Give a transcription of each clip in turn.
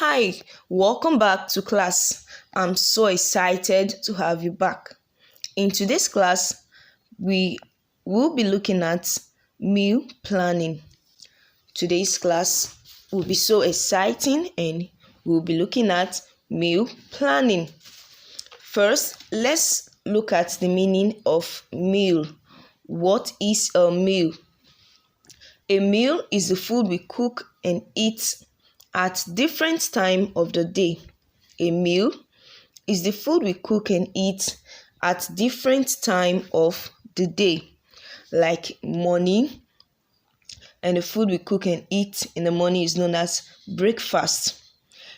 Hi, welcome back to class. I'm so excited to have you back. In today's class, we will be looking at meal planning. Today's class will be so exciting and we'll be looking at meal planning. First, let's look at the meaning of meal. What is a meal? A meal is the food we cook and eat at different time of the day. A meal is the food we cook and eat at different time of the day, like morning, and the food we cook and eat in the morning is known as breakfast.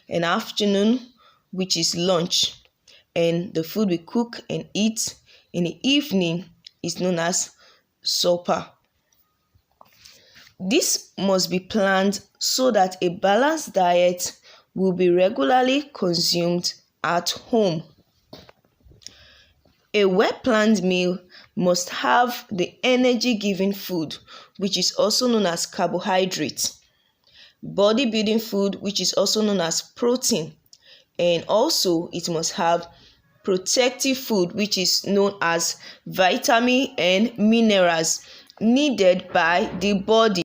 And afternoon, which is lunch, and the food we cook and eat in the evening is known as supper. This must be planned so that a balanced diet will be regularly consumed at home. A well-planned meal must have the energy-giving food, which is also known as carbohydrates, body-building food, which is also known as protein, and also it must have protective food, which is known as vitamin and minerals needed by the body.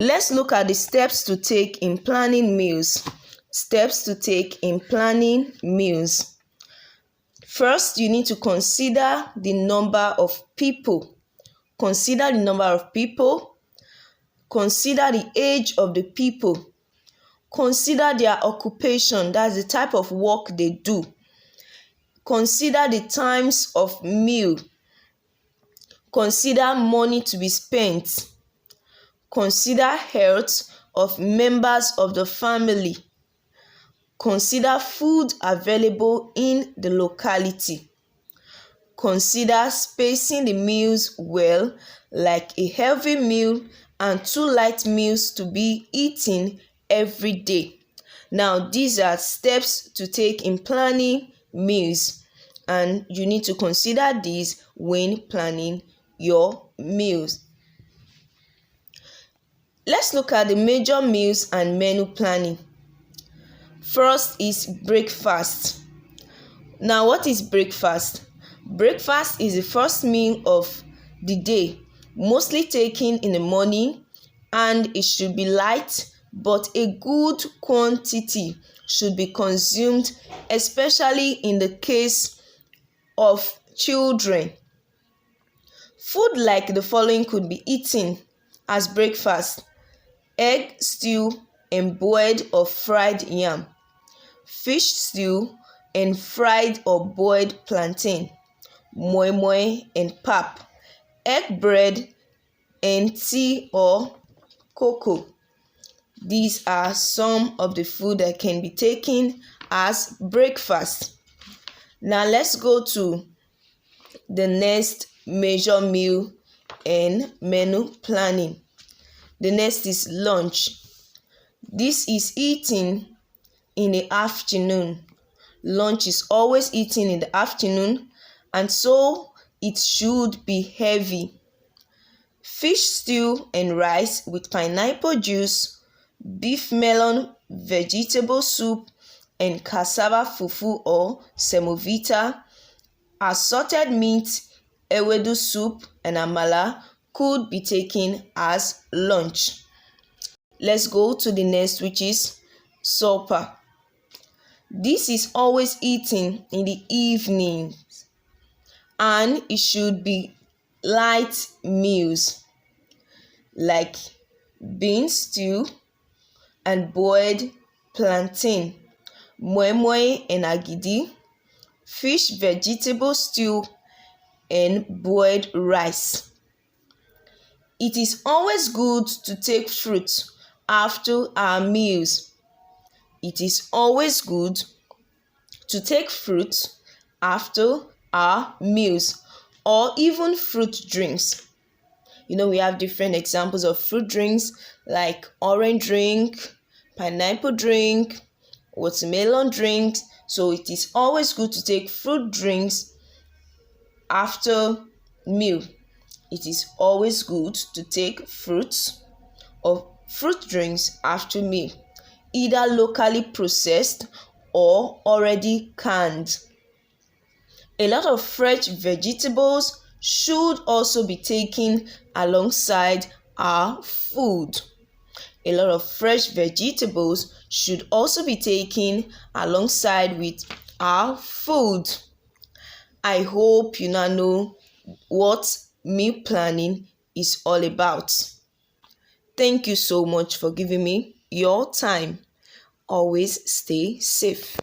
Let's look at the steps to take in planning meals. Steps to take in planning meals. First, you need to consider the number of people. Consider the number of people. Consider the age of the people. Consider their occupation, that's the type of work they do. Consider the times of meal. Consider money to be spent. Consider health of members of the family. Consider food available in the locality. Consider spacing the meals well, like a heavy meal and 2 light meals to be eaten every day. Now, these are steps to take in planning meals, and you need to consider these when planning your meals. Let's look at the major meals and menu planning. First is breakfast. Now, what is breakfast? Breakfast is the first meal of the day, mostly taken in the morning, and it should be light, but a good quantity should be consumed, especially in the case of children. Food like the following could be eaten as breakfast: egg stew and boiled or fried yam, fish stew and fried or boiled plantain, moi moi and pap, egg bread and tea or cocoa. These are some of the food that can be taken as breakfast. Now let's go to the next major meal and menu planning. The next is lunch. This is eating in the afternoon. Lunch is always eaten in the afternoon, and so it should be heavy. Fish stew and rice with pineapple juice, beef melon vegetable soup, and cassava fufu or semovita, assorted meat, ewedu soup, and amala could be taken as lunch. Let's go to the next, which is supper. This is always eaten in the evening, and it should be light meals like bean stew and boiled plantain, moi moi and agidi, fish vegetable stew, and boiled rice. It is always good to take fruit after our meals. It is always good to take fruit after our meals, or even fruit drinks. We have different examples of fruit drinks like orange drink, pineapple drink, watermelon drink. So it is always good to take fruit drinks after meal. It is always good to take fruits or fruit drinks after meal. either locally processed or already canned. A lot of fresh vegetables should also be taken alongside our food. A lot of fresh vegetables should also be taken alongside with our food. I hope you now know what meal planning is all about. Thank you so much for giving me your time. Always stay safe.